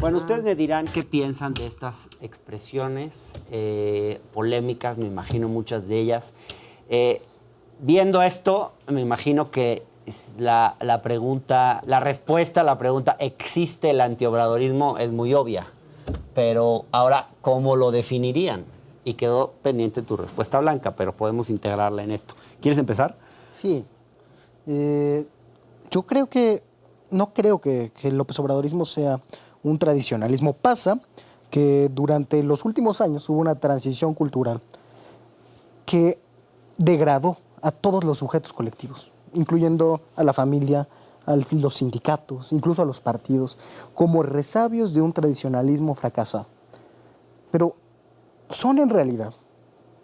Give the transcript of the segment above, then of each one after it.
Bueno, ustedes me dirán qué piensan de estas expresiones polémicas, me imagino muchas de ellas. Viendo esto, me imagino que la respuesta a la pregunta, ¿existe el antiobradorismo? Es muy obvia. Pero ahora, ¿cómo lo definirían? Y quedó pendiente tu respuesta, Blanca, pero podemos integrarla en esto. ¿Quieres empezar? Sí. Yo creo que, no creo que el López Obradorismo sea un tradicionalismo. Pasa que durante los últimos años hubo una transición cultural que degradó a todos los sujetos colectivos, incluyendo a la familia, a los sindicatos, incluso a los partidos, como resabios de un tradicionalismo fracasado. Pero son en realidad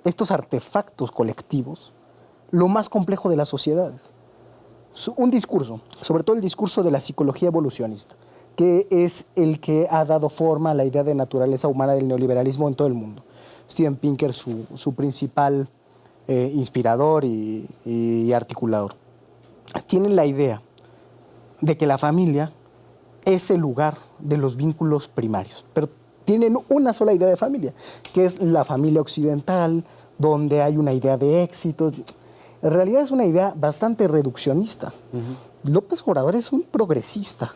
estos artefactos colectivos lo más complejo de las sociedades. Un discurso, sobre todo el discurso de la psicología evolucionista, que es el que ha dado forma a la idea de naturaleza humana del neoliberalismo en todo el mundo. Steven Pinker, su principal inspirador y articulador. Tienen la idea de que la familia es el lugar de los vínculos primarios, pero tienen una sola idea de familia, que es la familia occidental, donde hay una idea de éxito. En realidad es una idea bastante reduccionista. López Obrador es un progresista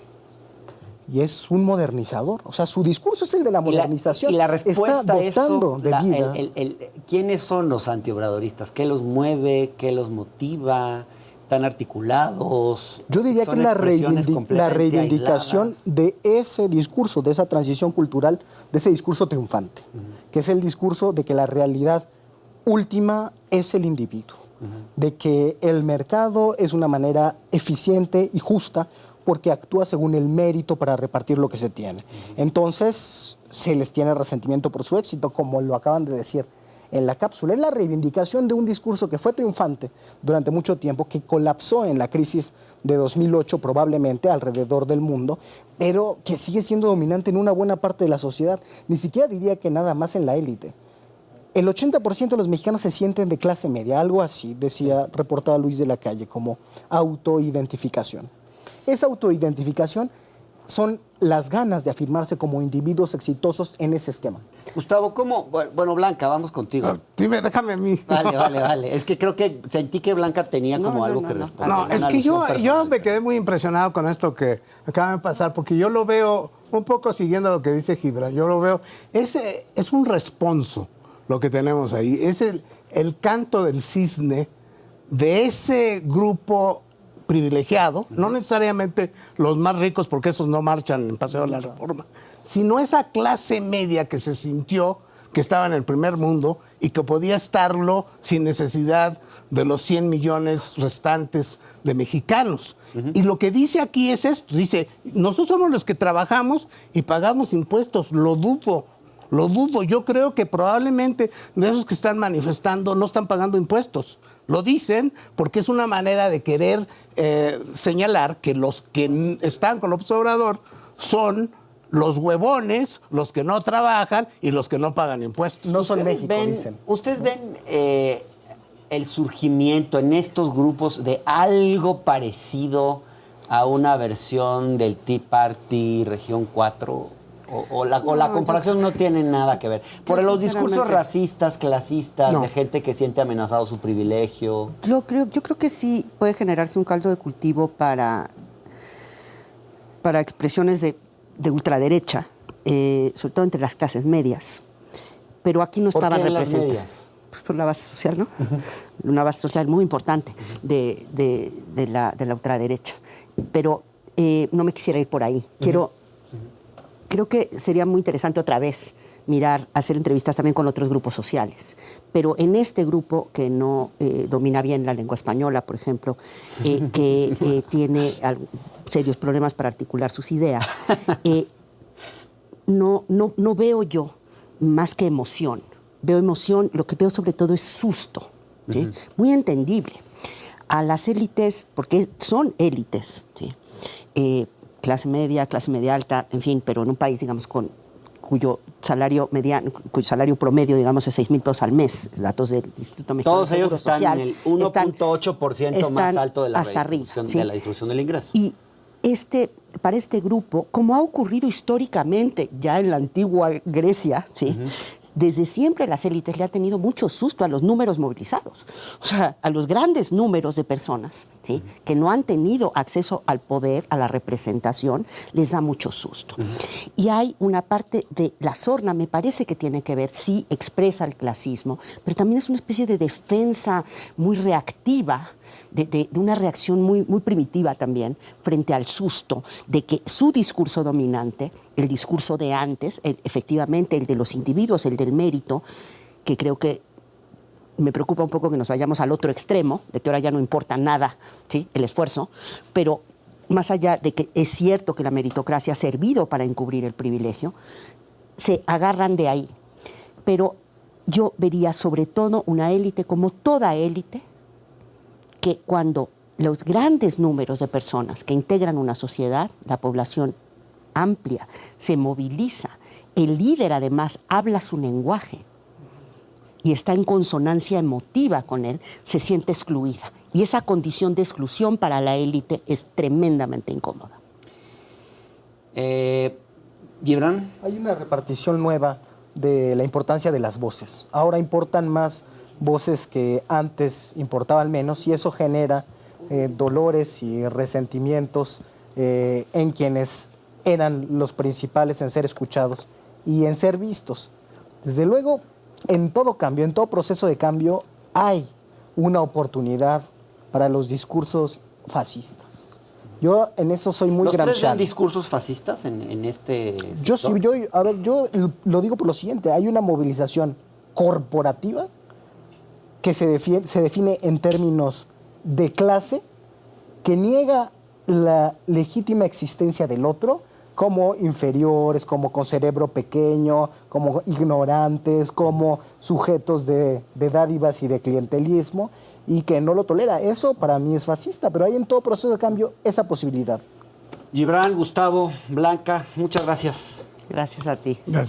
y es un modernizador. O sea, su discurso es el de la modernización. Y la respuesta está a eso, de vida. ¿Quiénes son los antiobradoristas? ¿Qué los mueve? ¿Qué los motiva? ¿Están articulados? Yo diría que es la reivindicación aisladas de ese discurso, de esa transición cultural, de ese discurso triunfante, que es el discurso de que la realidad última es el individuo, de que el mercado es una manera eficiente y justa porque actúa según el mérito para repartir lo que se tiene. Entonces, se les tiene resentimiento por su éxito, como lo acaban de decir en la cápsula. Es la reivindicación de un discurso que fue triunfante durante mucho tiempo, que colapsó en la crisis de 2008 probablemente alrededor del mundo, pero que sigue siendo dominante en una buena parte de la sociedad. Ni siquiera diría que nada más en la élite. El 80% de los mexicanos se sienten de clase media, algo así, decía, reportaba Luis de la Calle, como autoidentificación. Esa autoidentificación son las ganas de afirmarse como individuos exitosos en ese esquema. Gustavo, ¿cómo? Bueno, Blanca, vamos contigo. No, dime, déjame a mí. Vale. Es que creo que sentí que Blanca tenía algo que responder. No, es que yo me quedé muy impresionado con esto que acaba de pasar, porque yo lo veo un poco siguiendo lo que dice Gibran. Yo lo veo, es un responso lo que tenemos ahí. Es el canto del cisne de ese grupo privilegiado, no necesariamente los más ricos, porque esos no marchan en Paseo de la Reforma, sino esa clase media que se sintió que estaba en el primer mundo y que podía estarlo sin necesidad de los 100 millones restantes de mexicanos. Y lo que dice aquí es esto, dice, nosotros somos los que trabajamos y pagamos impuestos, lo dudo. Yo creo que probablemente de esos que están manifestando no están pagando impuestos. Lo dicen porque es una manera de querer señalar que los que están con López Obrador son los huevones, los que no trabajan y los que no pagan impuestos. No son México, dicen. ¿Ustedes ven el surgimiento en estos grupos de algo parecido a una versión del Tea Party Región 4? ¿O la comparación no tiene nada que ver? Por los discursos racistas, clasistas, de gente que siente amenazado su privilegio. Yo creo que sí puede generarse un caldo de cultivo para expresiones de ultraderecha, sobre todo entre las clases medias. Pero aquí no estaba representada. Pues por la base social, ¿no? Una base social muy importante de la ultraderecha. Pero no me quisiera ir por ahí. Creo que sería muy interesante otra vez hacer entrevistas también con otros grupos sociales. Pero en este grupo que no domina bien la lengua española, por ejemplo, que tiene serios problemas para articular sus ideas, no veo yo más que emoción. Veo emoción, lo que veo sobre todo es susto, ¿sí? Muy entendible. A las élites, porque son élites, ¿sí? Clase media alta, en fin, pero en un país, digamos, cuyo salario promedio, digamos, es 6,000 pesos al mes, datos del Instituto Mexicano Todos de Seguro ellos están Social, en el 1.8% más alto de la hasta arriba, ¿sí? de la distribución del ingreso. Y para este grupo, como ha ocurrido históricamente ya en la antigua Grecia, ¿sí? Desde siempre las élites le han tenido mucho susto a los números movilizados, o sea, a los grandes números de personas, ¿sí? Que no han tenido acceso al poder, a la representación, les da mucho susto. Y hay una parte de la sorna, me parece que tiene que ver, sí expresa el clasismo, pero también es una especie de defensa muy reactiva, de una reacción muy primitiva también frente al susto de que su discurso dominante, el discurso de antes, efectivamente el de los individuos, el del mérito, que creo que me preocupa un poco que nos vayamos al otro extremo, de que ahora ya no importa nada, ¿sí? El esfuerzo, pero más allá de que es cierto que la meritocracia ha servido para encubrir el privilegio, se agarran de ahí. Pero yo vería sobre todo una élite como toda élite, que cuando los grandes números de personas que integran una sociedad, la población amplia, se moviliza, el líder además habla su lenguaje y está en consonancia emotiva con él, se siente excluida. Y esa condición de exclusión para la élite es tremendamente incómoda. Gibran. Hay una repartición nueva de la importancia de las voces. Ahora importan más voces que antes importaban menos y eso genera dolores y resentimientos en quienes eran los principales en ser escuchados y en ser vistos. Desde luego, en todo cambio, en todo proceso de cambio, hay una oportunidad para los discursos fascistas. Yo en eso soy muy ¿Los tres gramsciano. ven discursos fascistas en este Yo sector? sí, yo lo digo por lo siguiente, hay una movilización corporativa que se define en términos de clase, que niega la legítima existencia del otro como inferiores, como con cerebro pequeño, como ignorantes, como sujetos de dádivas y de clientelismo, y que no lo tolera. Eso para mí es fascista, pero hay en todo proceso de cambio esa posibilidad. Gibran, Gustavo, Blanca, muchas gracias. Gracias a ti. Gracias.